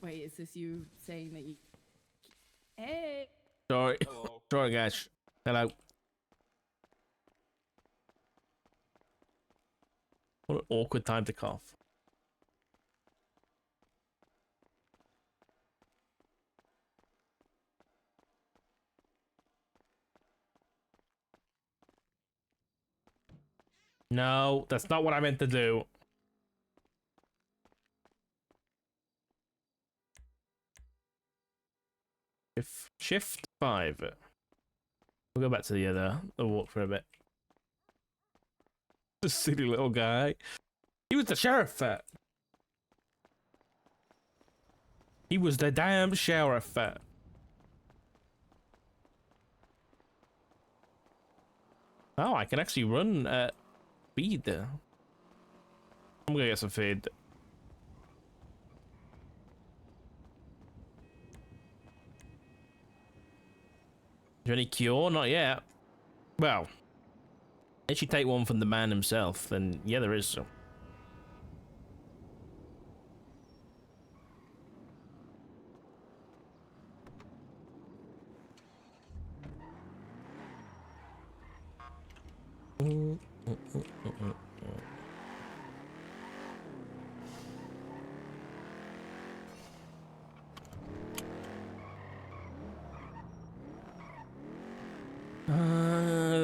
Wait, is this you saying that you... Hey! Sorry. Hello. Sorry, guys. Hello. What an awkward time to cough. No, that's not what I meant to do. Shift 5. We'll go back to the walk for a bit. The silly little guy. He was the sheriff. He was the damn sheriff. Oh, I can actually run at speed. I'm gonna get some food. Is there any cure? Not yet. Well, if you take one from the man himself, then yeah, there is some.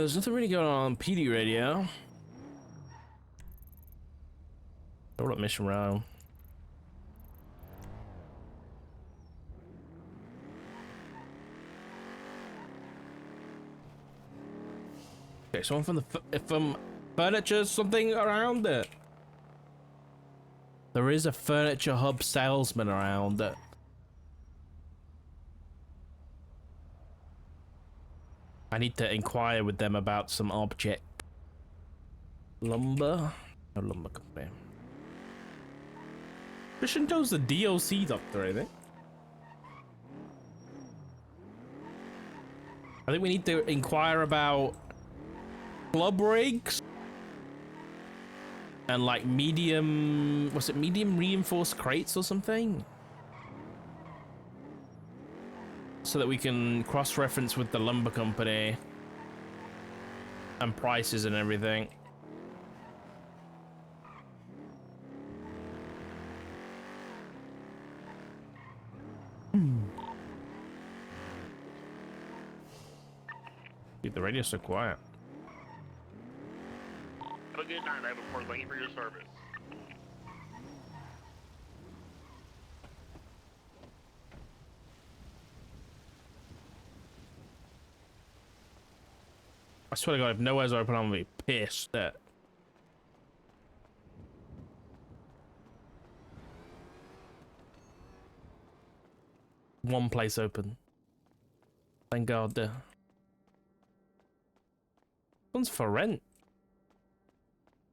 There's nothing really going on PD radio. Hold up, mission round. Okay, someone from furniture, something around it. There is a furniture hub salesman around it. I need to inquire with them about some object. Lumber? No lumber company. Christian Joe's the DLC doctor, I think. I think we need to inquire about club rigs and like medium, was it medium reinforced crates or something? So that we can cross-reference with the lumber company and prices and everything. Dude, the radio's so quiet. Have a good night, Davenport. Thank you for your service. I swear to God, if nowhere's open, I'm gonna be pissed. One place open. Thank God. One's for rent.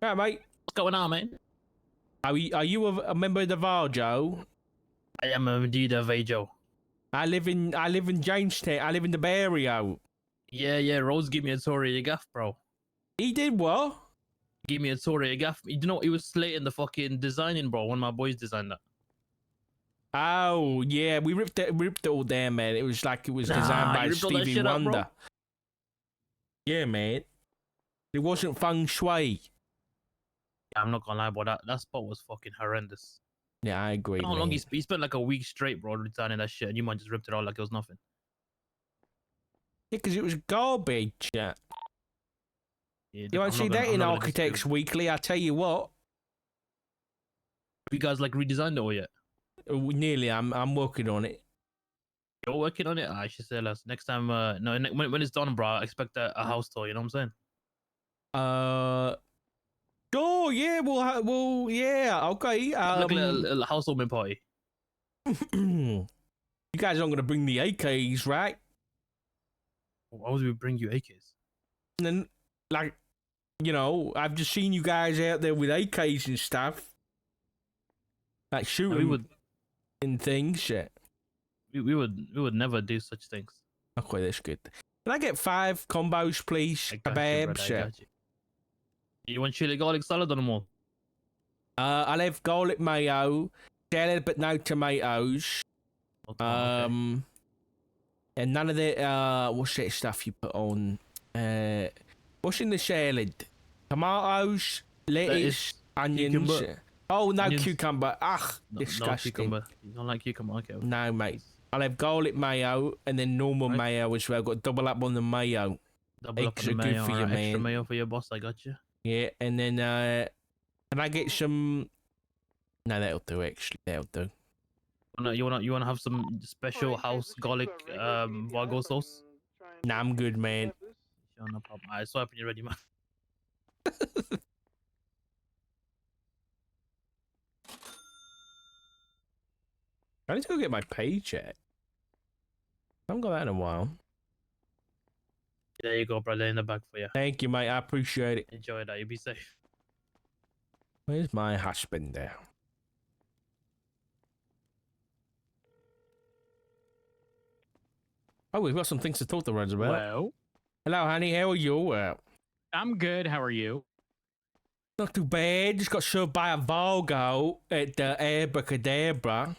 Yeah, mate. What's going on, man? Are you a member of the VAR, Joe? I am indeed a Vajo. I live in Jamestown. I live in the Bay Area. Yeah, Rose gave me a tour of your gaff, bro. He did what? Give me a tour of your gaff. You know, he was slating the fucking designing, bro. One of my boys designed that. Oh yeah, we ripped it all down, man. It was like it was designed by Stevie Wonder. Up, yeah, man. It wasn't feng shui. Yeah, I'm not gonna lie, bro. That spot was fucking horrendous. Yeah, I agree. How long he spent like a week straight, bro, designing that shit, and you might just ripped it all like it was nothing. Yeah, because it was garbage. Yeah, you won't see that in Architects Weekly. I tell you what. You guys like redesigned it all yet? Nearly. I'm working on it. You're working on it. I should say less. Next time, no, when it's done, bro, I expect a house tour. You know what I'm saying? Oh yeah, we'll yeah, okay. Like a little housewarming party. You guys aren't gonna bring the AKs, right? Why would we bring you AKs? And then, like, you know, I've just seen you guys out there with AKs and stuff, like shooting and things. Shit. We would never do such things. Okay, that's good. Can I get 5 combos, please? Kebab, shit. You want chili garlic salad on them all? I'll have garlic mayo, salad but no tomatoes. Okay. And none of the what's that stuff you put on? What's in the salad? Tomatoes, lettuce, onions. cucumber. Oh no, Onions. cucumber. Ugh, No disgusting. cucumber. You don't like cucumber? Okay. No, mate. I'll have garlic mayo and then normal Right. mayo as well. Got to double up on the mayo. Double up Eggs on are the good mayo. for you, Alright, extra man. mayo for your boss. I got you. Yeah, and then can I get some? No, that'll do. Actually, that'll do. You wanna have some special house garlic Vago sauce? Nah, I'm good, man. Sure, no problem. Alright, swipe when you're ready, man. I need to go get my paycheck. I haven't got that in a while. There you go, brother. In the bag for you. Thank you, mate. I appreciate it. Enjoy that. You be safe. Where's my husband there? Oh, we've got some things to talk to Reds about. Hello. Hello, honey. How are you? I'm good. How are you? Not too bad. Just got served by a Volgo at Abracadabra.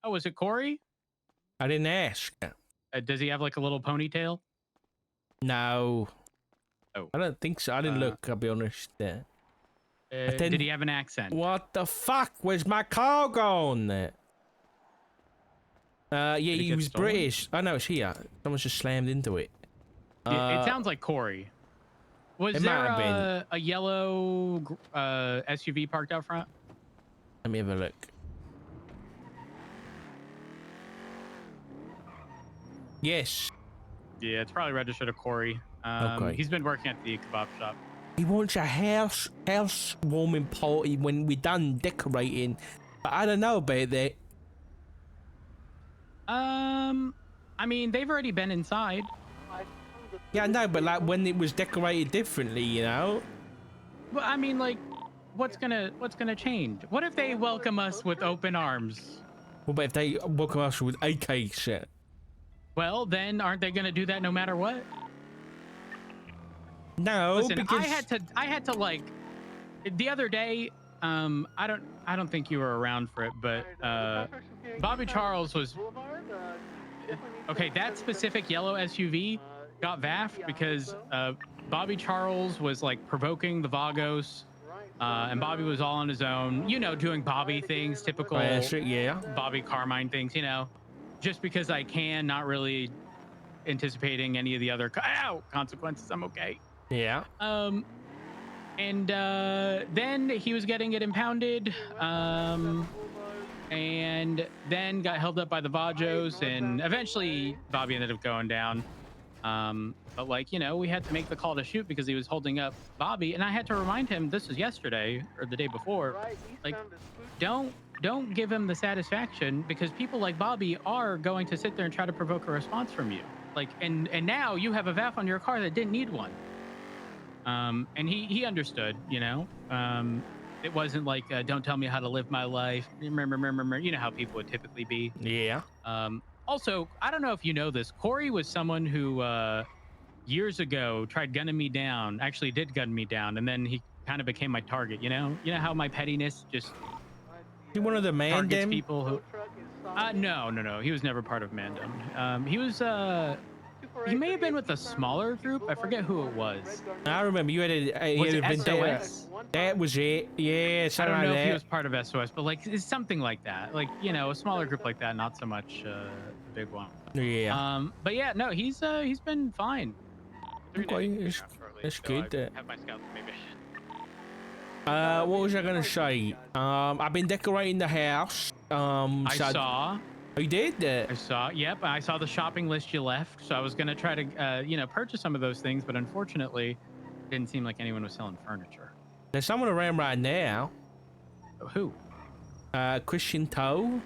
Oh, is it Corey? I didn't ask. Does he have like a little ponytail? No. Oh. I don't think so. I didn't look, I'll be honest. But then- Did he have an accent? What the fuck? Where's my car gone? Yeah, it he get was stolen? British. I know it's here. Someone's just slammed into it. It sounds like Corey. Was it there might have been. a yellow SUV parked out front? Let me have a look. Yes. Yeah, it's probably registered to Corey. Okay. He's been working at the kebab shop. He wants a housewarming party when we're done decorating. But I don't know about that. I mean, they've already been inside. Yeah, I know, but like when it was decorated differently, you know? Well, I mean, like, what's gonna change? What if they welcome us with open arms? What about if they welcome us with AK shit? Well, then aren't they gonna do that no matter what? No, Listen, because I had to like the other day. I don't think you were around for it, but Bobby Charles was okay. That specific yellow SUV got vaffed because Bobby Charles was like provoking the Vagos, and Bobby was all on his own. You know, doing Bobby things, typical yeah. Bobby Carmine things. You know, just because I can, not really anticipating any of the other consequences. I'm okay. Yeah. And then he was getting it impounded, and then got held up by the Vajos, and eventually Bobby ended up going down. But like, you know, we had to make the call to shoot because he was holding up Bobby, and I had to remind him, this was yesterday or the day before, like, don't give him the satisfaction, because people like Bobby are going to sit there and try to provoke a response from you. Like, and now you have a VAF on your car that didn't need one. And he understood, you know. It wasn't like, don't tell me how to live my life. Remember, you know how people would typically be. Yeah. Also, I don't know if you know this. Corey was someone who years ago tried gunning me down. Actually, did gun me down, and then he kind of became my target. You know how my pettiness just You one of the targets Mandem? people who. No. He was never part of Mandem. He was he may have been with a smaller group. I forget who it was. I remember you had a Was it vendetta. SOS? That was it. Yeah, I something don't know like if he that. was part of SOS, but like it's something like that. Like, you know, a smaller group like that, not so much a big one. Yeah. But yeah, no, he's been fine. 3 Okay, days. that's So good. I have my scouts, maybe. What was I gonna say? I've been decorating the house. I so saw. Oh, you did? Yep, I saw the shopping list you left, so I was gonna try to, you know, purchase some of those things, but unfortunately, it didn't seem like anyone was selling furniture. There's someone around right now. Who? Christian Toe.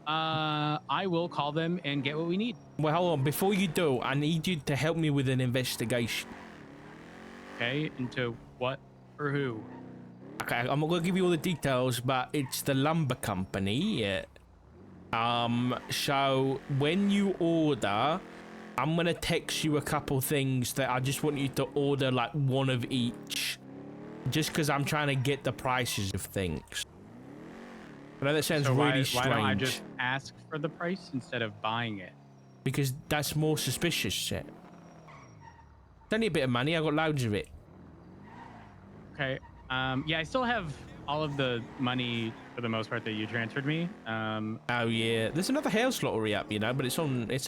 I will call them and get what we need. Well, hold on. Before you do, I need you to help me with an investigation. Okay, into what or who? Okay, I'm not gonna give you all the details, but it's the lumber company. So when you order I'm gonna text you a couple things that I just want you to order like one of each, just because I'm trying to get the prices of things. I know that sounds So really strange. why don't I just ask for the price instead of buying it? Because that's more suspicious shit. It's only a bit of money. I got loads of it. Okay. Yeah, I still have all of the money for the most part that you transferred me. Oh yeah, there's another house lottery up, you know, but it's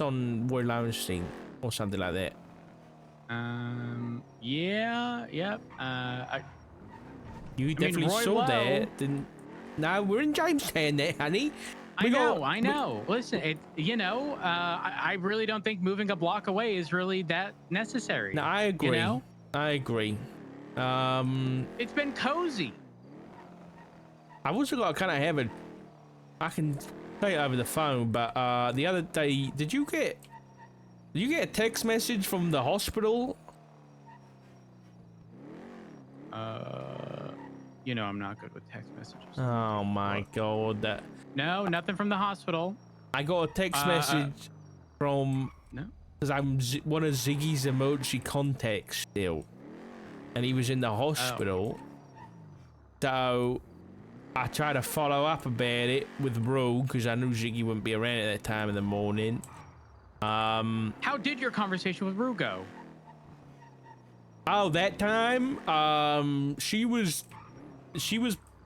on Royal Lowenstein or something like that. Yeah, yep. You definitely Roy saw Lowe. that, didn't? No, we're in Jamestown there, honey. I know. Listen, I really don't think moving a block away is really that necessary. No, I agree. You know? I agree. It's been cozy. I've also got to kind of have a. I can say it over the phone, but the other day, did you get a text message from the hospital? You know I'm not good with text messages. Oh my god! No, nothing from the hospital. I got a text message from. No. Because I'm one of Ziggy's emoji contacts still, and he was in the hospital. So I tried to follow up about it with Rue because I knew Ziggy wouldn't be around at that time in the morning. How did your conversation with Rue go? Oh, that time, she was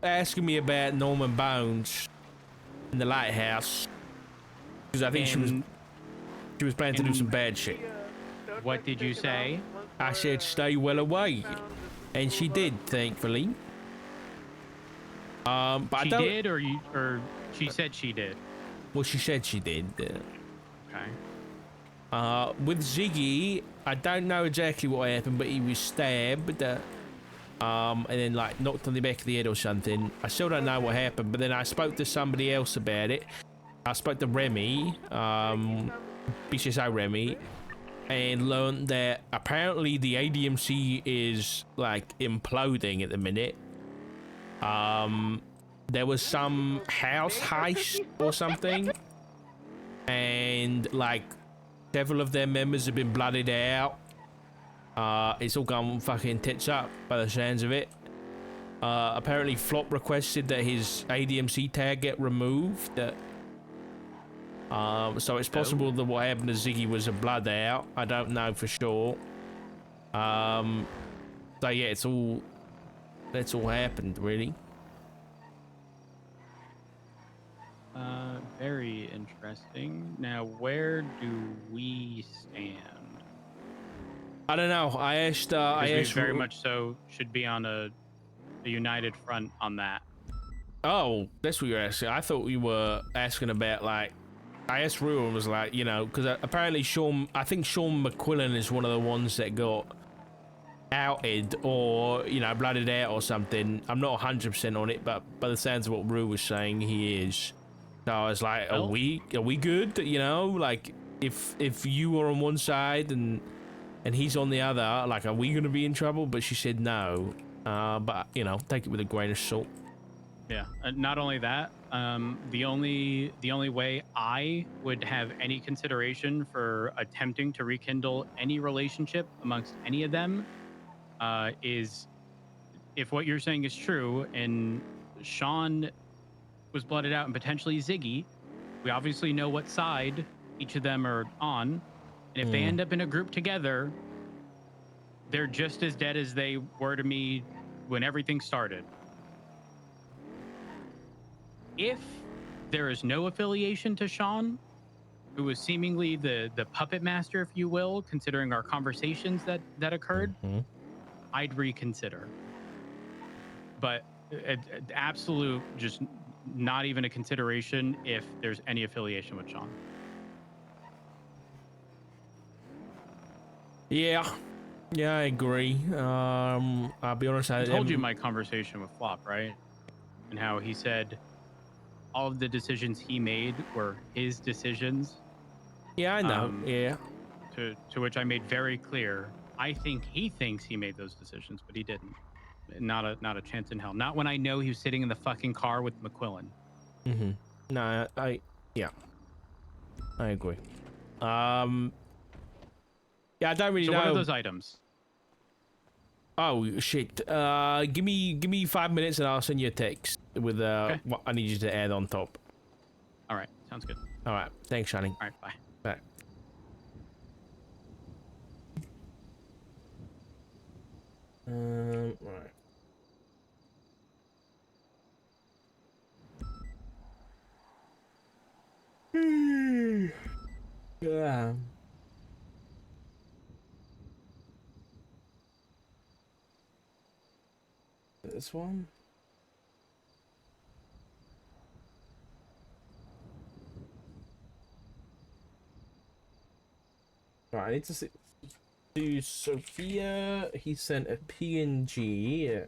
asking me about Norman Bones in the lighthouse because I think she was planning to do some bad shit. What did you say? I said stay well away, and she did, thankfully. But she did, or she said she did. Well, she said she did. Okay. With Ziggy, I don't know exactly what happened, but he was stabbed, and then like knocked on the back of the head or something. I still don't know what happened, but then I spoke to somebody else about it. I spoke to Remy, BCSI Remy, and learned that apparently the ADMC is like imploding at the minute. There was some house heist or something, and like several of their members have been blooded out. It's all gone fucking tits up by the sounds of it. Apparently Flop requested that his ADMC tag get removed. So it's possible that what happened to Ziggy was a blood out. I don't know for sure. So yeah, that's all happened really. Very interesting. Now, where do we stand? I don't know. I asked we very much so should be on a united front on that. Oh, that's what you're asking. I thought you were asking about like. I asked Rue and was like, you know, because apparently I think Sean McQuillan is one of the ones that got outed or, you know, blooded out or something. I'm not 100% on it, but by the sounds of what Rue was saying, he is. So I was like, are we good? You know, like if you are on one side and he's on the other, like, are we going to be in trouble? But she said no. But you know, take it with a grain of salt. Yeah. Not only that, the only way I would have any consideration for attempting to rekindle any relationship amongst any of them is if what you're saying is true and Sean was blooded out and potentially Ziggy, we obviously know what side each of them are on, and if they end up in a group together, they're just as dead as they were to me when everything started. If there is no affiliation to Sean, who was seemingly the puppet master, if you will, considering our conversations that occurred, I'd reconsider. But absolute, just not even a consideration if there's any affiliation with Sean. Yeah, I agree. I'll be honest. I told you my conversation with Flop, right? And how he said all of the decisions he made were his decisions. Yeah, I know. Yeah. To which I made very clear, I think he thinks he made those decisions, but he didn't. Not a chance in hell. Not when I know he was sitting in the fucking car with McQuillan. No, I agree. Yeah, I don't really So know. what are those items? Oh shit. Give me 5 minutes and I'll send you a text with Okay. what I need you to add on top. All right, sounds good. All right. Thanks, Shining. All right, bye. Bye. Right. Yeah. This one. Right, I need to see. To Sophia, he sent a PNG.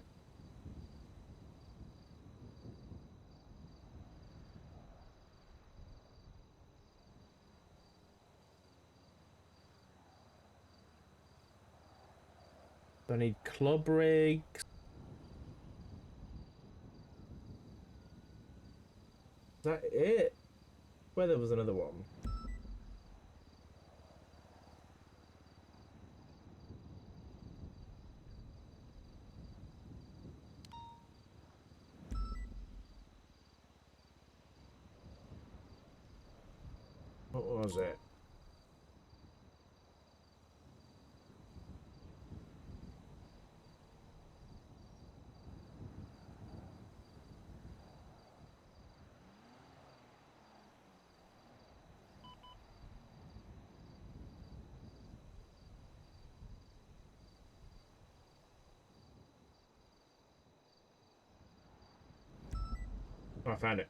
I need club rigs. Is that it? Where there was another one. What was it? Oh, I found it.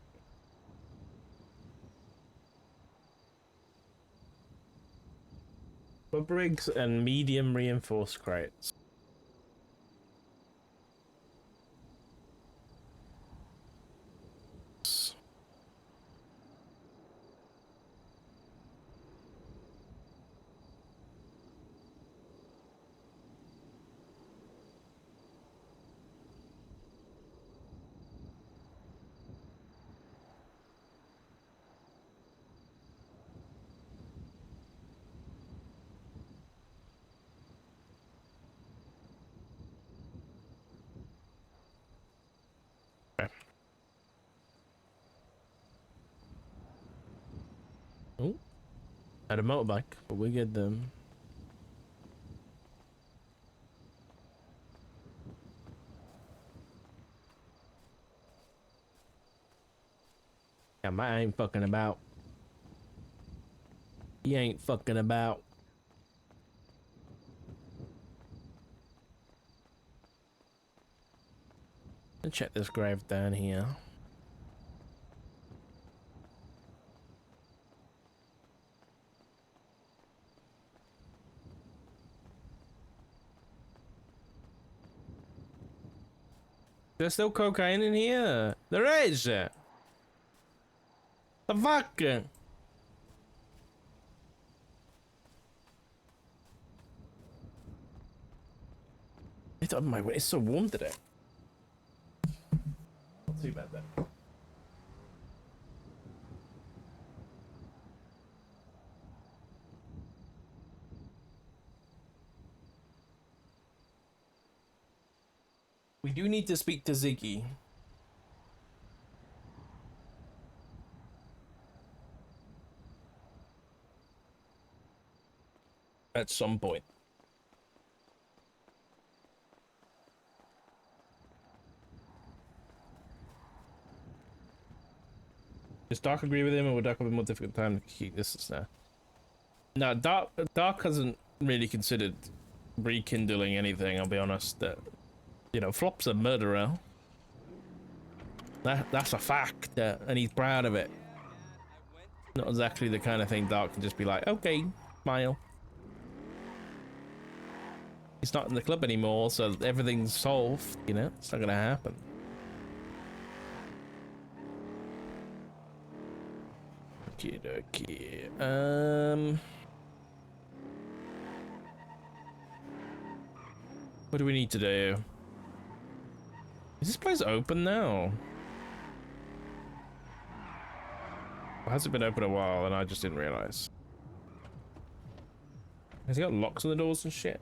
Club rigs and medium reinforced crates. Oh, had a motorbike, but we get them. Yeah, I ain't fucking about. He ain't fucking about. Let's check this grave down here. There's still cocaine in here. There is. The fuck? It's on my way. It's so warm today. Not too bad then. We do need to speak to Ziggy. At some point. Does Doc agree with him, or would Doc have a more difficult time to keep this now? No, Doc hasn't really considered rekindling anything, I'll be honest. That, you know, Flop's a murderer. That's a fact, and he's proud of it. Not exactly the kind of thing Doc can just be like, okay, smile. He's not in the club anymore, so everything's solved, you know? It's not gonna happen. Okay. What do we need to do? Is this place open now? Or has it been open a while and I just didn't realize? Has he got locks on the doors and shit?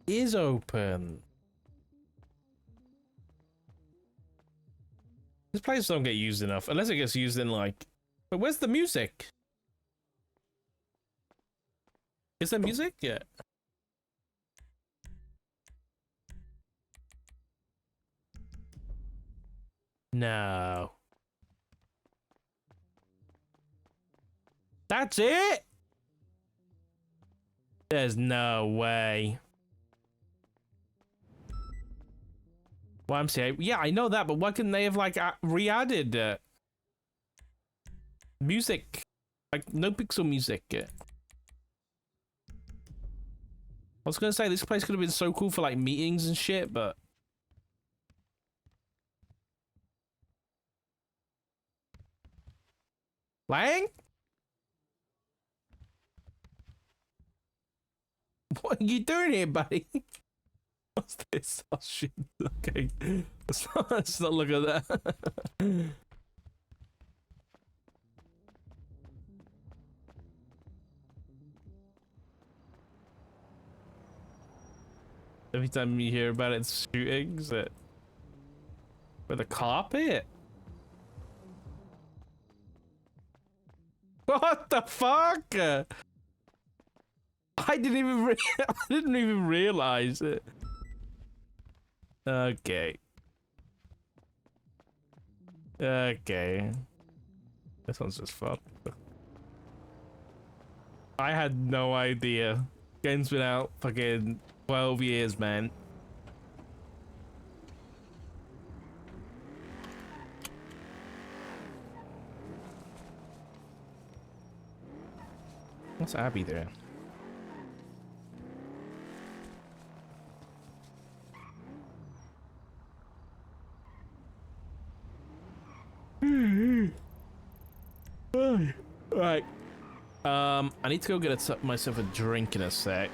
Is open. This place don't get used enough, unless it gets used in like. But where's the music? Is there music? Yeah. No. That's it? There's no way. Well, I'm saying, yeah, I know that, but why couldn't they have like re-added music, like NoPixel music? I was gonna say this place could have been so cool for like meetings and shit, but Lang, what are you doing here, buddy? What's this? Oh shit! Okay, let's not look at that. Every time you hear about it, it's shootings with a carpet. What the fuck? I didn't even I didn't even realize it. Okay. Okay. This one's just fucked. I had no idea. Game's been out fucking 12 years, man. What's Abby there? Right. I need to go get myself a drink in a sec.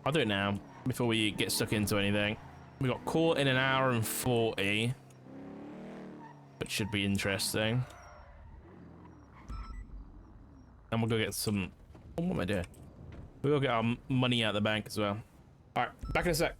I'll do it now before we get stuck into anything. We got caught in an hour and 40, which should be interesting. And we'll go get some. Oh, what am I doing? We'll go get our money out of the bank as well. All right, back in a sec.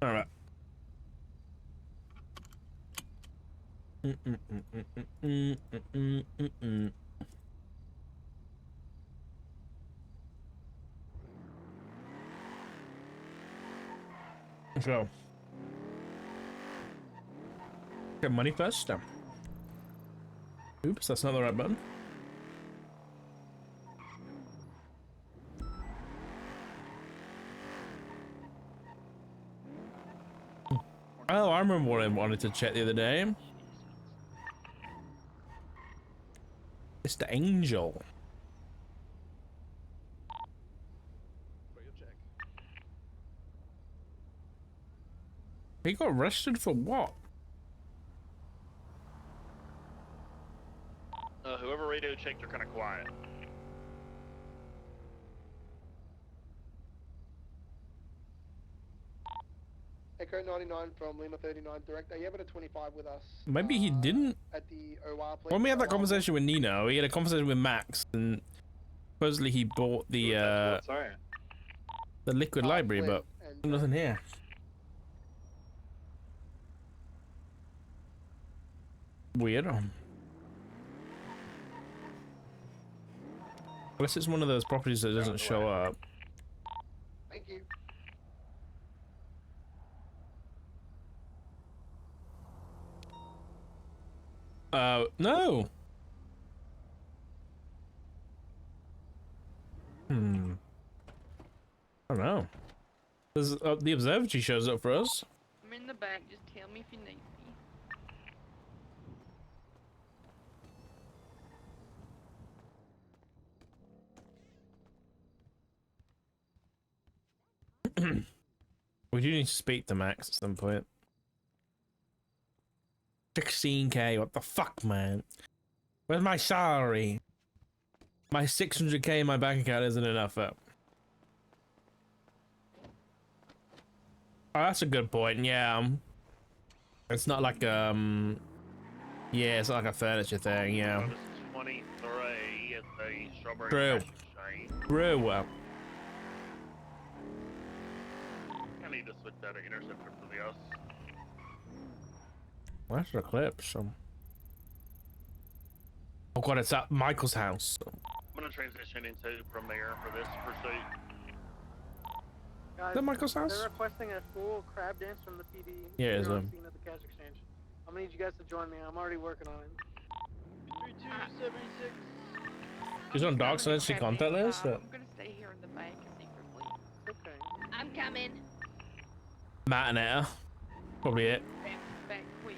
All right. Let's go. Get money first. Oops, that's not the right button. Oh, I remember what I wanted to check the other day. It's the Angel. He got arrested for what? Whoever radio checked are kind of quiet. Echo 99 from Lima 39 direct. Are you able to 25 with us? Maybe he didn't. At the OR place. When we had that conversation with Nino, he had a conversation with Max, and supposedly he bought the liquid library, but nothing here. Weird. Unless it's one of those properties that doesn't show up. Thank you. No. I don't know. There's, the observatory shows up for us. I'm in the back, just tell me if you need me. We do need to speak to Max at some point. 16k, what the fuck, man? Where's my salary? My 600k in my bank account isn't enough up. Oh, that's a good point, yeah. It's not like, yeah, it's not like a furniture thing, yeah. This is 23 at the Strawberry True. Fashion Shade. True, well. I need to switch that interceptor for the us. Where's the clip? So. Oh god, it's at Michael's house. I'm gonna transition into Premiere for this pursuit. Guys, Is that Michael's house? they're requesting a full crab dance from the PD. Yeah, it is, They're on scene at the cash exchange. I'm gonna need you guys to join me. I'm already working on it. 3276. He's on Dark Side, she contact list. I'm gonna stay here in the bank secretly. Okay. I'm coming. Matt and Etta. Probably it. Back quick.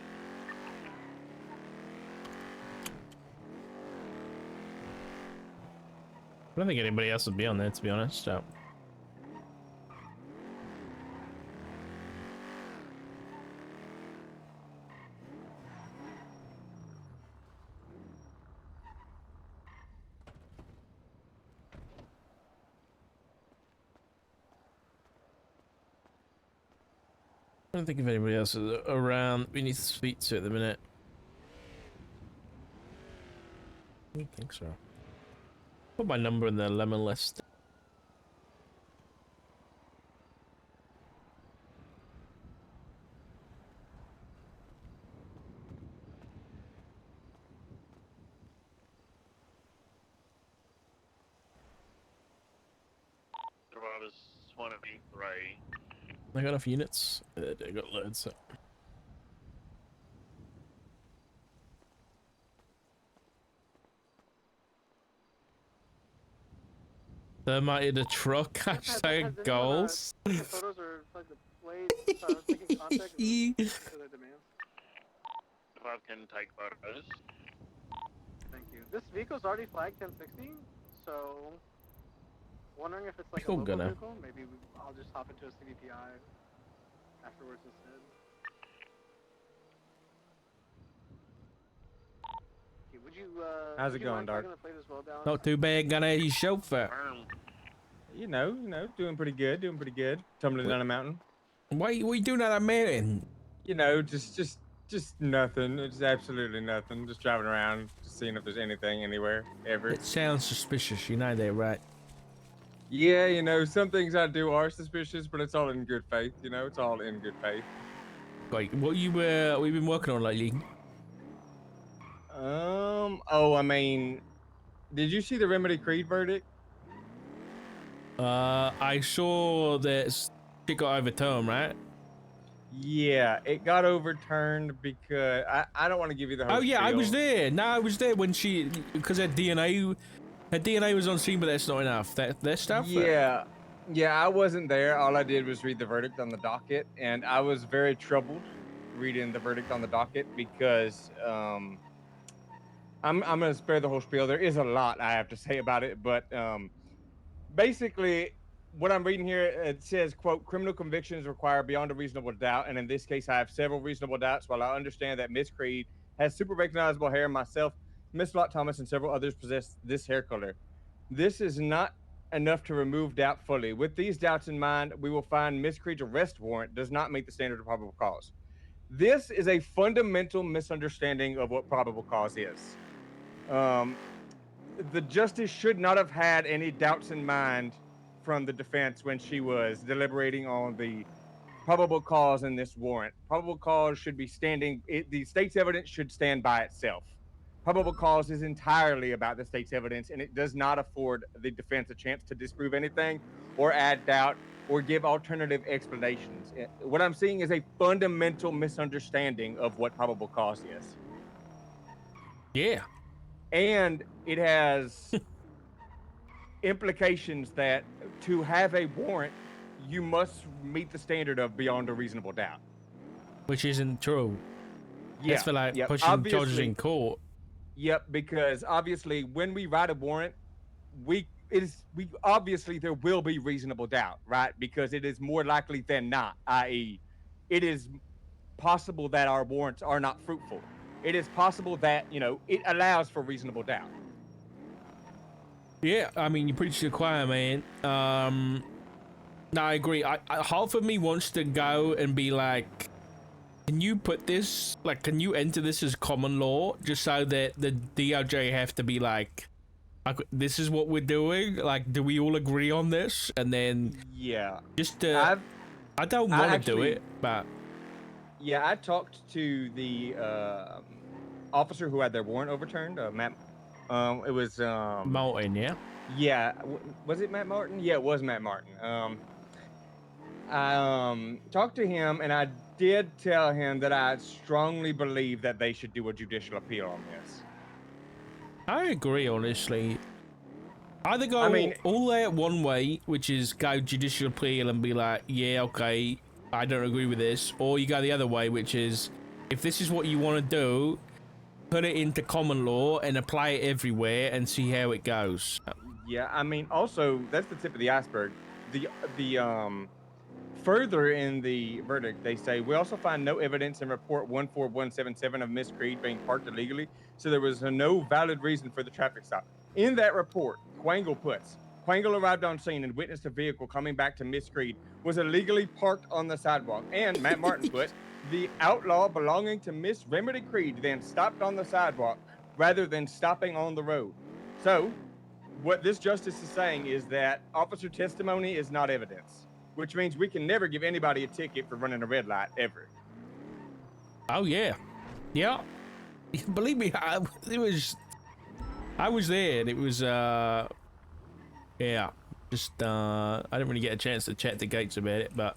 I don't think anybody else would be on there, to be honest. So. I don't think if anybody else is around we need to speak to at the minute. I don't think so. Put my number in the lemon list. Survivors 23. I got enough units. I got loads. So. Thermite the truck. Hashtag goals. The photos are like the blade. So I was taking contact for their demands. If I can take photos. Thank you. This vehicle's already flagged 1060, so wondering if it's like Cool a local gunner. vehicle. Maybe I'll just hop into a CVPI afterwards instead. Okay, would you How's would it you going, mind Dark? flagging the plate as well, Dallas? Not too bad, gonna he's chauffeur. You know, doing pretty good, Tumbling down a mountain. What are you doing at that mountain? You know, just nothing. It's absolutely nothing. Just driving around, just seeing if there's anything anywhere, ever. It sounds suspicious, you know that, right? Yeah, you know, some things I do are suspicious, but it's all in good faith. You know, it's all in good faith. Like, what we've been working on lately? Oh, I mean, did you see the Remedy Creed verdict? I saw that it got overturned, right? Yeah, it got overturned because I don't want to give you the whole Oh yeah, I was spiel. there. No, I was there when because her DNA was on scene, but that's not enough. That stuff. Yeah, yeah, I wasn't there. All I did was read the verdict on the docket, and I was very troubled reading the verdict on the docket because I'm gonna spare the whole spiel. There is a lot I have to say about it, but basically what I'm reading here, it says, quote, criminal convictions require beyond a reasonable doubt, and in this case I have several reasonable doubts. While I understand that Miss Creed has super recognizable hair, myself, Miss Lott Thomas, and several others possess this hair color, this is not enough to remove doubt fully. With these doubts in mind, we will find Miss Creed's arrest warrant does not meet the standard of probable cause. This is a fundamental misunderstanding of what probable cause is. The justice should not have had any doubts in mind from the defense when she was deliberating on the probable cause in this warrant. Probable cause should be the state's evidence should stand by itself. Probable cause is entirely about the state's evidence, and it does not afford the defense a chance to disprove anything or add doubt or give alternative explanations. What I'm seeing is a fundamental misunderstanding of what probable cause is. Yeah. And it has implications that to have a warrant, you must meet the standard of beyond a reasonable doubt. Which isn't true. Yeah, That's for like pushing obviously, charges in court. Yep, because obviously when we write a warrant, we obviously there will be reasonable doubt, right? Because it is more likely than not, i.e., it is possible that our warrants are not fruitful. It is possible that, you know, it allows for reasonable doubt. Yeah, I mean, you preach to the choir, man. No, I agree. I half of me wants to go and be like, can you put this, like, can you enter this as common law just so that the DOJ have to be like, this is what we're doing? Like, do we all agree on this? And then, yeah, just I don't want to do it, but yeah, I talked to the officer who had their warrant overturned, Matt. It was Martin, yeah. Yeah, was it Matt Martin? Yeah, it was Matt Martin. I talked to him, and I did tell him that I strongly believe that they should do a judicial appeal on this. I agree, honestly. Either go all out one way, which is go judicial appeal and be like, yeah, okay, I don't agree with this, or you go the other way, which is, if this is what you want to do, put it into common law and apply it everywhere and see how it goes. Yeah, I mean, also, that's the tip of the iceberg. The further in the verdict, they say, we also find no evidence in report 14177 of Miss Creed being parked illegally, so there was no valid reason for the traffic stop. In that report, Quangle puts, Quangle arrived on scene and witnessed a vehicle coming back to Miss Creed was illegally parked on the sidewalk. And Matt Martin put, the outlaw belonging to Miss Remedy Creed then stopped on the sidewalk rather than stopping on the road. So, what this justice is saying is that officer testimony is not evidence, which means we can never give anybody a ticket for running a red light ever. Oh yeah, yeah. Believe me, I was there, and it was yeah. Just I didn't really get a chance to chat to Gates about it, but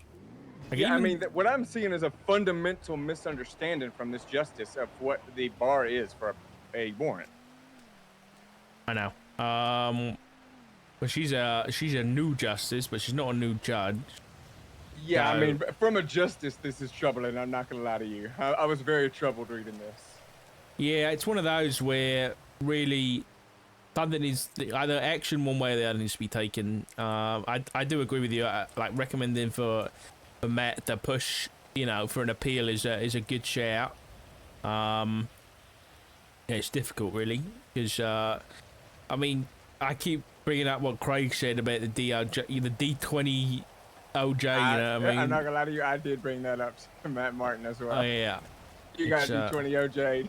yeah, I mean, what I'm seeing is a fundamental misunderstanding from this justice of what the bar is for a warrant. I know. But she's a new justice, but she's not a new judge. Yeah, so, I mean, from a justice, this is troubling. I'm not gonna lie to you. I was very troubled reading this. Yeah, it's one of those where really something is either action one way or the other needs to be taken. I do agree with you. Like recommending for Matt to push, you know, for an appeal is a good shout. Yeah, it's difficult really because I mean, I keep bringing up what Craig said about the DOJ, the D20 OJ. You know what I mean? I'm not gonna lie to you. I did bring that up to Matt Martin as well. Oh yeah. You got D20 OJ.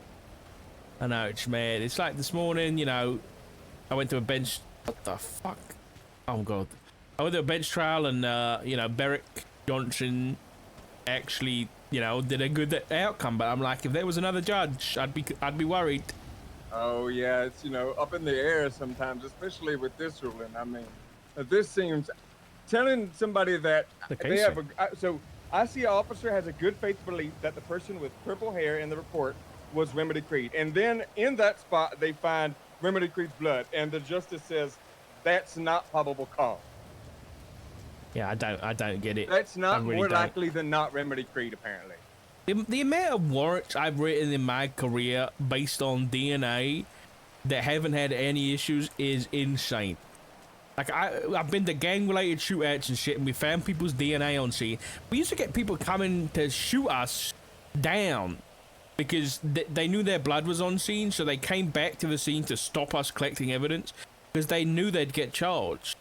I know, it's mad. It's like this morning, you know, I went to a bench. What the fuck? Oh god. I went to a bench trial, and you know, Beric Johnson actually, you know, did a good outcome. But I'm like, if there was another judge, I'd be worried. Oh yeah, it's, you know, up in the air sometimes, especially with this ruling. I mean, this seems telling somebody that they have so I see an officer has a good faith belief that the person with purple hair in the report was Remedy Creed, and then in that spot they find Remedy Creed's blood, and the justice says that's not probable cause. Yeah, I don't get it. That's not really more don't. likely than not Remedy Creed, apparently. The amount of warrants I've written in my career based on DNA that haven't had any issues is insane. Like, I've been to gang-related shootouts and shit, and we found people's DNA on scene. We used to get people coming to shoot us down because they knew their blood was on scene, so they came back to the scene to stop us collecting evidence because they knew they'd get charged.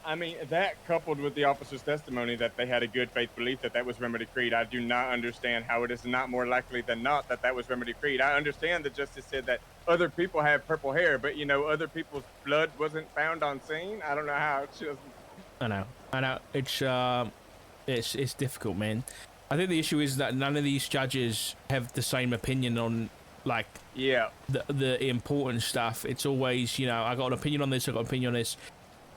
I mean, that coupled with the officer's testimony that they had a good faith belief that that was Remedy Creed, I do not understand how it is not more likely than not that that was Remedy Creed. I understand the justice said that other people have purple hair, but, you know, other people's blood wasn't found on scene. I don't know how it's just... I know. It's difficult, man. I think the issue is that none of these judges have the same opinion on, like, the important stuff. It's always, you know, I got an opinion on this, I got an opinion on this.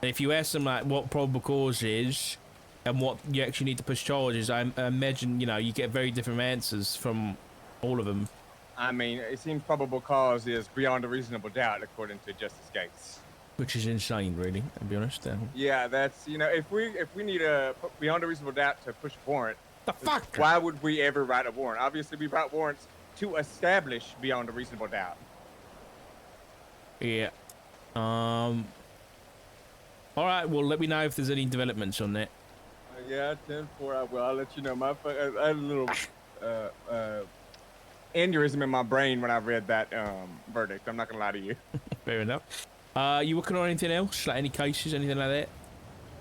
And if you ask them, like, what probable cause is and what you actually need to push charges, I imagine, you know, you get very different answers from all of them. I mean, it seems probable cause is beyond a reasonable doubt, according to Justice Gates. Which is insane, really, to be honest. Yeah, that's, you know, if we need a beyond a reasonable doubt to push a warrant, the fuck? Why would we ever write a warrant? Obviously, we write warrants to establish beyond a reasonable doubt. Yeah. All right, well, let me know if there's any developments on that. Yeah, 10-4, I will. I'll let you know. I had a little aneurysm in my brain when I read that verdict. I'm not going to lie to you. Fair enough. You working on anything else? Like any cases, anything like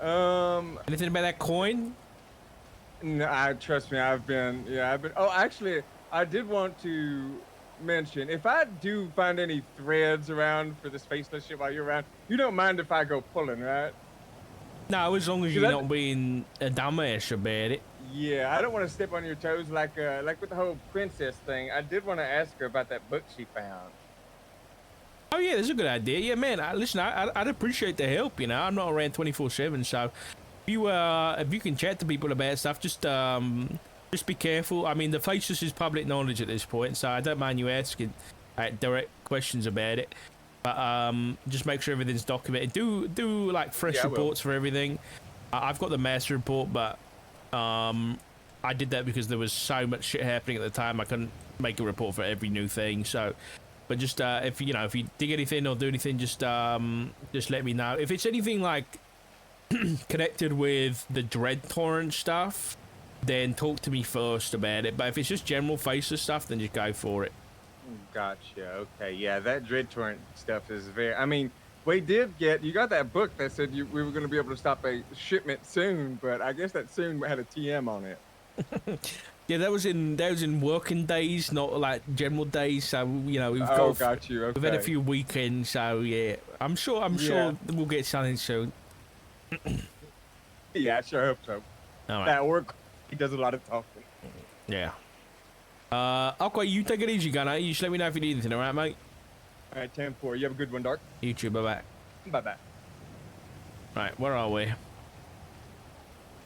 that? Anything about that coin? No, trust me, I've been... Oh, actually, I did want to mention, if I do find any threads around for this faceless shit while you're around, you don't mind if I go pulling, right? No, as long as you're not being a dumbass about it. Yeah, I don't want to step on your toes like with the whole princess thing. I did want to ask her about that book she found. Oh yeah, that's a good idea. Yeah, man. Listen, I'd appreciate the help. You know, I'm not around 24/7, so if you can chat to people about stuff, just be careful. I mean, the faceless is public knowledge at this point, so I don't mind you asking direct questions about it. But just make sure everything's documented. Do like fresh reports for everything. I've got the master report, but I did that because there was so much shit happening at the time. I couldn't make a report for every new thing. So, but just if you dig anything or do anything, just let me know. If it's anything like connected with the Dread Torrent stuff, then talk to me first about it. But if it's just general faceless stuff, then just go for it. Gotcha. Okay. Yeah, that Dread Torrent stuff is very... I mean, we did get... You got that book that said we were going to be able to stop a shipment soon, but I guess that soon had a TM on it. Yeah, that was in working days, not like general days. So we've got you. Okay. We've had a few weekends, so yeah, I'm sure we'll get something soon. Yeah, I sure hope so. All right. That work, he does a lot of talking. Yeah. Okay, you take it easy, Gunner. You just let me know if you need anything, all right, mate? All right, 10-4. You have a good one, Dark. You too. Bye-bye. Bye-bye. Right, where are we?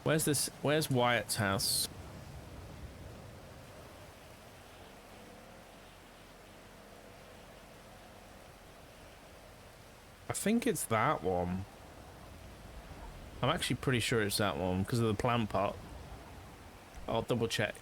Where's Wyatt's house? I think it's that one. I'm actually pretty sure it's that one because of the plant pot. I'll double check.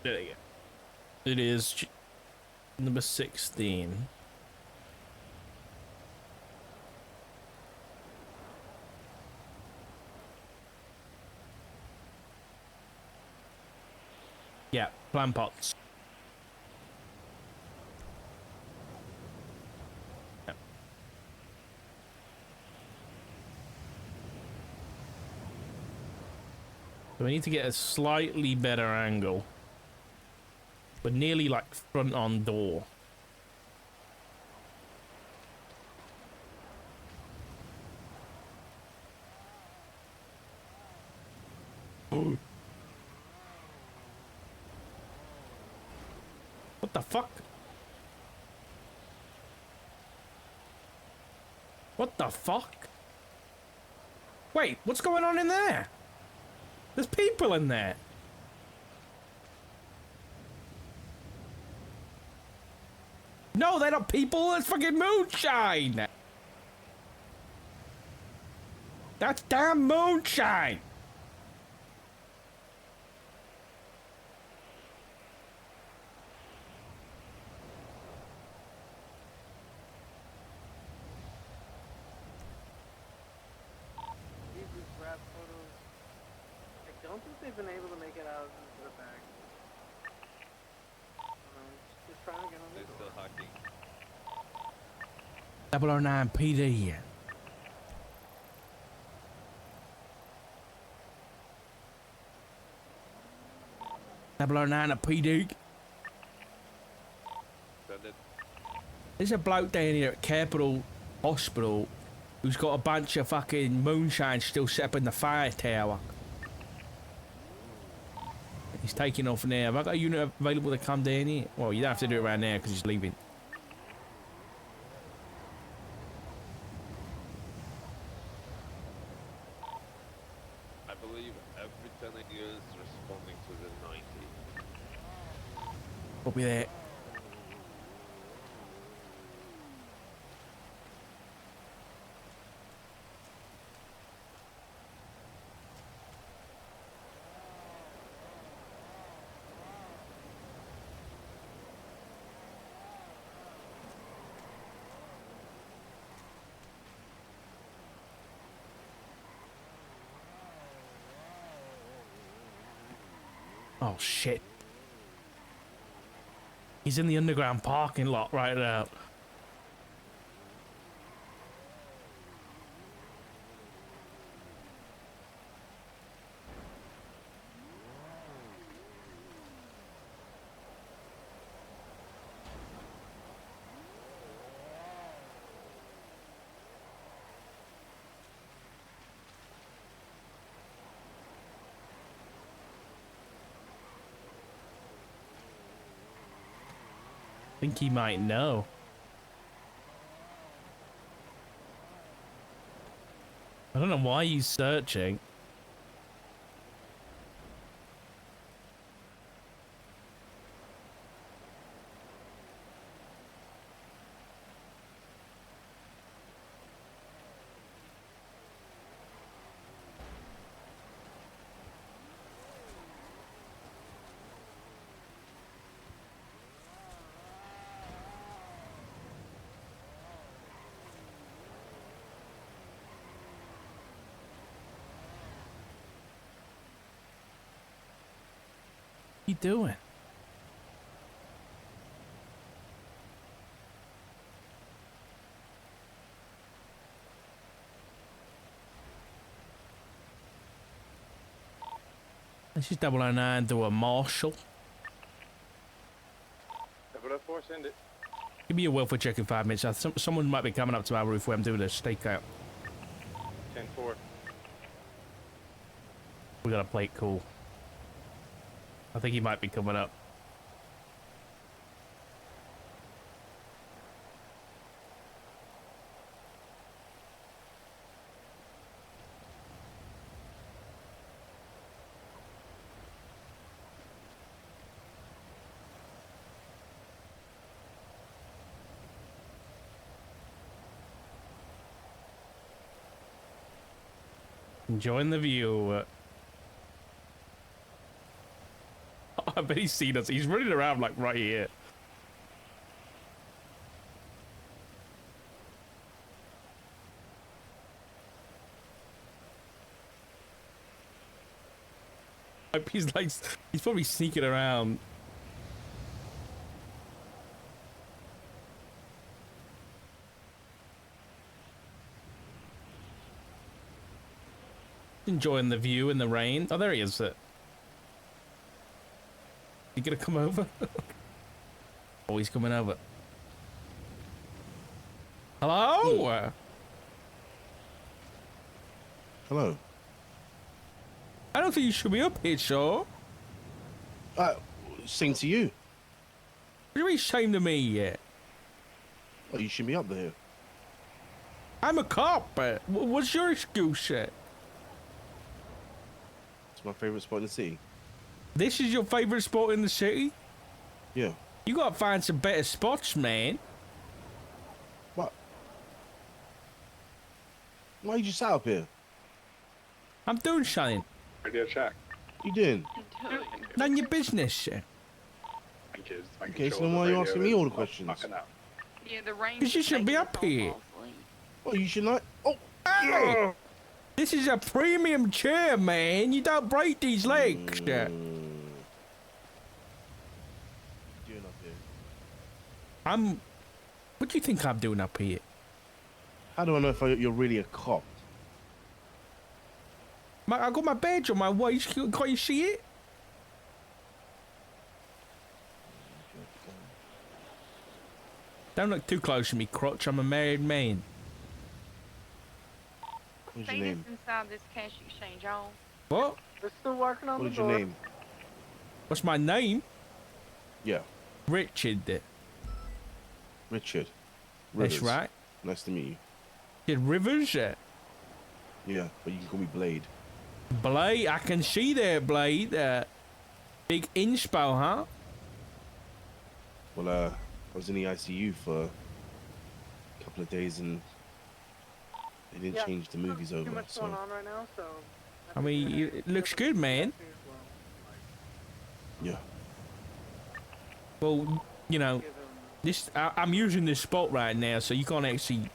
There you go. It is number 16. Yeah, plant pots. Yep. So we need to get a slightly better angle. But nearly like front on door. Oh. What the fuck? What the fuck? Wait, what's going on in there? There's people in there. No, they're not people. It's fucking moonshine. That's damn moonshine. These grab photos. I don't think they've been able to make it out into the bag. Just trying to get on the door. Still hacking. 009 PD. Double 09 a PD. Send it. There's a bloke down here at Capital Hospital who's got a bunch of fucking moonshine still set up in the fire tower. He's taking off now. Have I got a unit available to come down here? Well, you don't have to do it right now because he's leaving. I believe every 10 is responding to the 90. Copy that. Oh shit. He's in the underground parking lot right now. I think he might know. I don't know why he's searching. What are you doing? This is 009 to a marshal. 004, send it. Give me a welfare check in 5 minutes. Someone might be coming up to my roof where I'm doing a stakeout. 10-4. We got a plate cool. I think he might be coming up. Enjoying the view. I bet he's seen us. He's running around like right here. He's like, he's probably sneaking around. Enjoying the view in the rain. Oh, there he is. You gonna come over? Oh, he's coming over. Hello? Hello. I don't think you should be up here, Shaw. Same to you. What do you mean shame to me yet? Oh, you should be up there. I'm a cop. What's your excuse yet? It's my favorite spot in the city. This is your favorite spot in the city? Yeah. You gotta find some better spots, man. What? Why you just sat up here? I'm doing something. Radio check. You doing? None your business, yeah. Thank you. Okay, so then why are you asking me all the questions? Yeah, the rain. Because you should be up here. Well, you should not. Oh, Hey! This is a premium chair, man. You don't break these legs. Yeah. doing up here? What do you think I'm doing up here? How do I know if you're really a cop? I got my badge on my waist. Can't you see it? Don't look too close to me, crotch. I'm a married man. What's your Say this name? inside this cash exchange, y'all. What? They're still working on What the is your door. name? What's my name? Yeah, Richard. Richard. That's Rivers. right. Nice to meet you. Did Rivers? Yeah, but you can call me Blade. Blade, I can see that, Blade. Big inspo, huh? Well, I was in the ICU for a couple of days and they didn't Yeah, change the movies Too over. much So going on right now, so. I mean, it looks good, man. yeah, Well, you know, this I'm using this spot right now, so you can't actually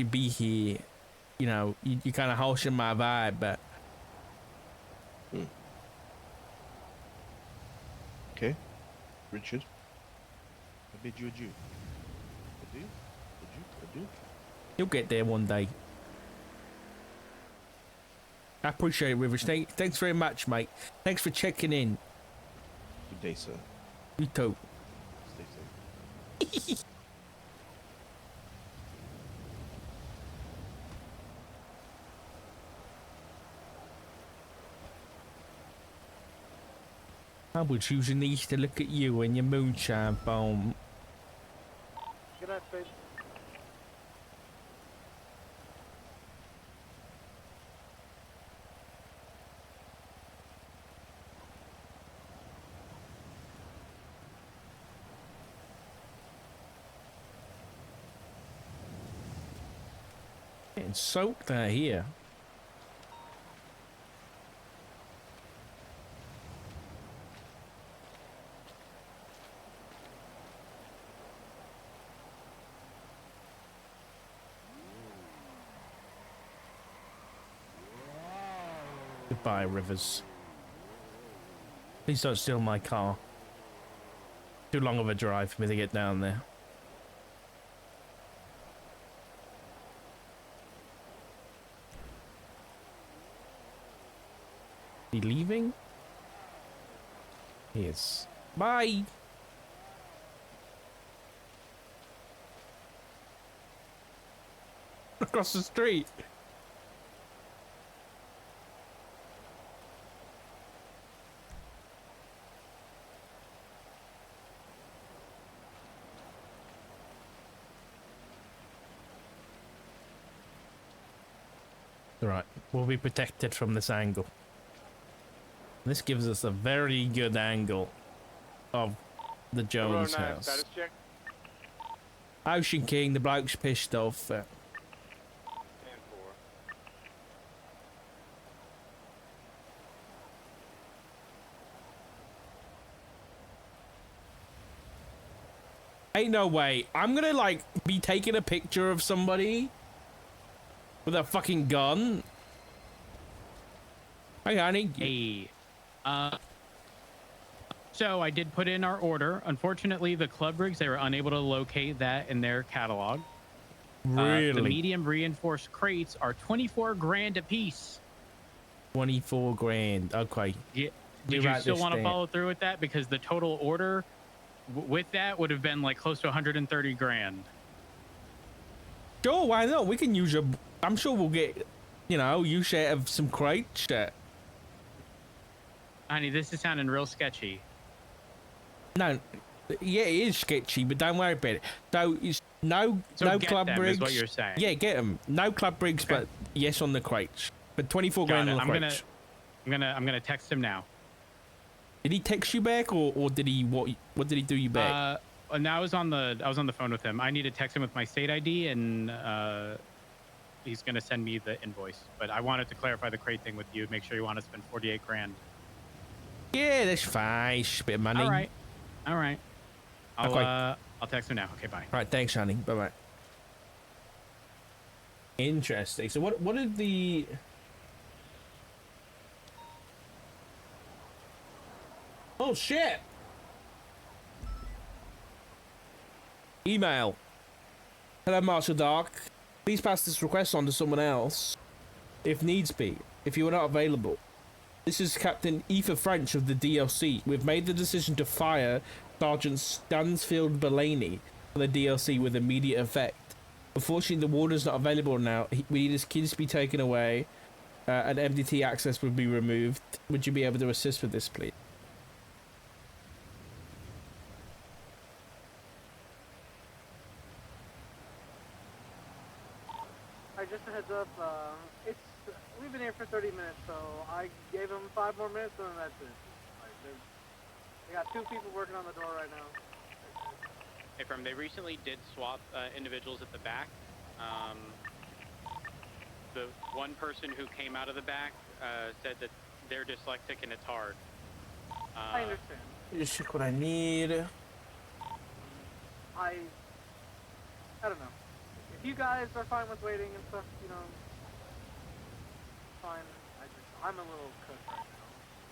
be here. You know, you kind of hosting my vibe, but okay, Richard. I bid you adieu. Adieu, adieu, adieu. you'll get there one day. I appreciate it, Rivers. Thanks very much, mate. Thanks for checking in. Good day, sir. You too. Stay safe. I was using these to look at you and your moonshine phone. Good night, Spade. Getting soaked out here. Goodbye, Rivers. Please don't steal my car. Too long of a drive for me to get down there. He leaving? Yes. Bye. Across the street. Right, we'll be protected from this angle. This gives us a very good angle of the Jones house. Status check. Ocean King, the bloke's pissed off. 10-4. Ain't no way. I'm gonna like be taking a picture of somebody with a fucking gun. Hey, honey. Hey. So I did put in our order. Unfortunately, the club rigs, they were unable to locate that in their catalog. Really? The medium reinforced crates are 24 grand a piece. 24 grand. Okay. Yeah. me Did you write still this want to down. follow through with that? Because the total order with that would have been like close to 130 grand. Sure, why not? We can use your. I'm sure we'll get, you know, you share of some crate shit. Honey, this is sounding real sketchy. No, yeah, it is sketchy, but don't worry about it. So it's no Get club them, rigs. is what you're saying. Yeah, get them. No club rigs, Okay. but yes on the crates. But 24 Got grand it. on the I'm crates. gonna text him now. Did he text you back, or did he what did he do you back? And I was on the phone with him. I need to text him with my state ID, and he's gonna send me the invoice. But I wanted to clarify the crate thing with you. Make sure you want to spend 48 grand. Yeah, that's fine. It's a bit of money. All right. Okay. I'll text him now. Okay, bye. Right, thanks, honey. Bye bye. Interesting. So what did the oh shit! Email. Hello, Marshal Dark. Please pass this request on to someone else, if needs be, if you are not available. This is Captain Ether French of the DLC. We've made the decision to fire Sergeant Stansfield Belaney for the DLC with immediate effect. Unfortunately, the warden's not available now. We need his kids to be taken away, and MDT access would be removed. Would you be able to assist with this, please? Alright, just a heads up, we've been here for 30 minutes, so I gave them 5 more minutes and then that's it. Like, they got 2 people working on the door right now. Hey, they recently did swap individuals at the back. The one person who came out of the back said that they're dyslexic and it's hard. I understand. Just check what I need. I don't know. If you guys are fine with waiting and stuff, you know, fine. I'm a little cooked right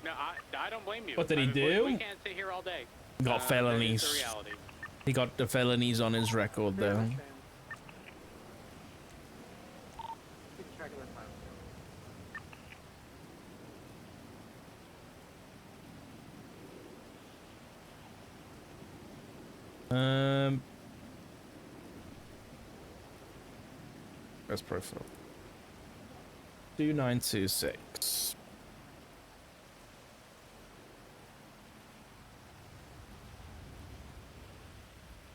now. No, I don't blame you. What did he I mean, do? We can't sit here all day. Got felonies. That is the reality. He got the felonies on his record, Yeah, I though. understand. Keeping track of that time. That's profile. 2926.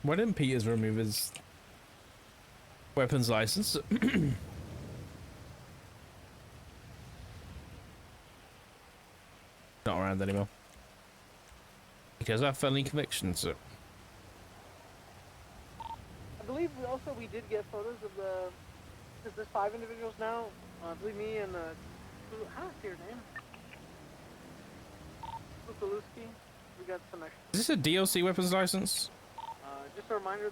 Why didn't Peters remove his weapons license? Not around anymore. Because I have felony convictions. So. I believe we did get photos of because there's 5 individuals now. I believe me and, how is your name? Kukaluski. We got some extra. Is this a DLC weapons license? Just a reminder,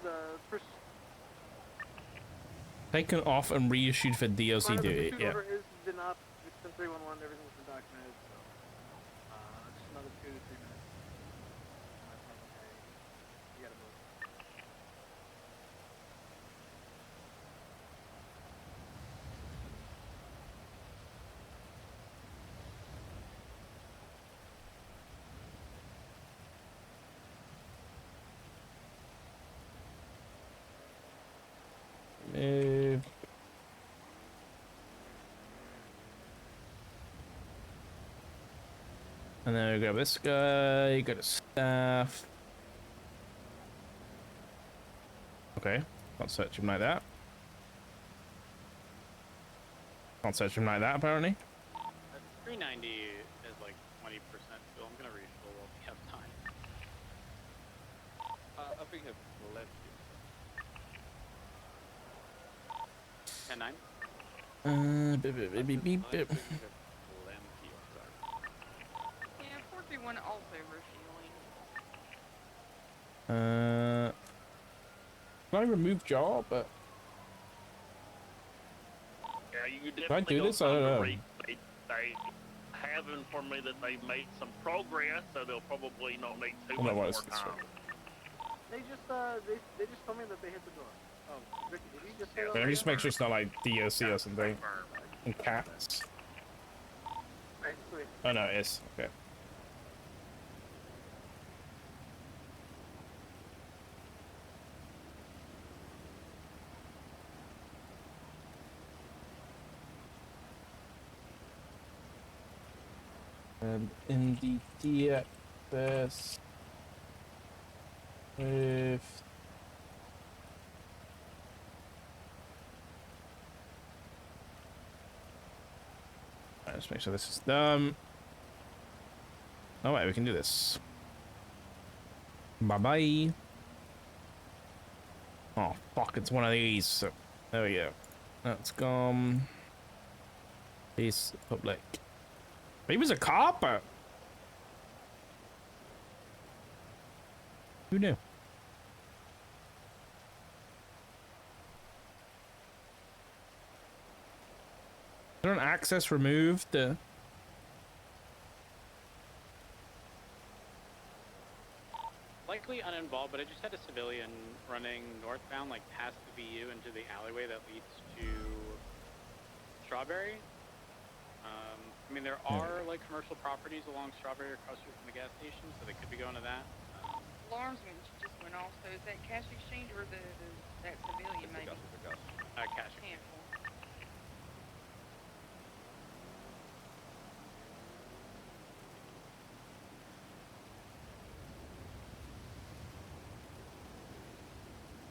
Taken off and reissued for DLC duty. Yeah. order has been up. It's been 311. Everything's been documented. So, just another 2 to 3 minutes. You gotta move. Move. And then we grab this guy, go to staff. Okay, can't search him like that. Can't search him like that, apparently. 390 is like 20% still. I'm gonna refill while we have time. I think I've left you. 10-9. Beep, beep, beep, beep, beep. Yeah, 431 also refueling. Can I remove job? But Yeah, you I definitely do don't this? I don't know. They have informed me that they've made some progress, so they'll probably not need too I don't know much why more it's this time. They just told me that they hit the door. Oh, Ricky, did you just say that? let me just make sure it's not like DLC or something. And cats. Oh no, it is. Okay. And MDT access with let's make sure this is done. Oh wait, we can do this. Bye bye. Oh fuck, it's one of these. So there we go. That's gone. Peace public. He was a copper. Who knew? Is there an access removed? Likely uninvolved, but I just had a civilian running northbound, like past the VU into the alleyway that leads to Strawberry. I mean, there are like commercial properties along Strawberry across from the gas station, so they could be going to that. Alarms just went off. So is that cash exchange or that civilian maybe? Cash. Handful.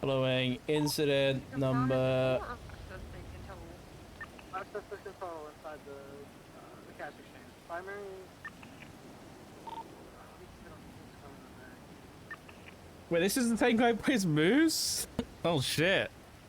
Following incident number. Access to control inside the cash exchange. Primary. Wait, this is the same guy who plays Moose? Oh shit.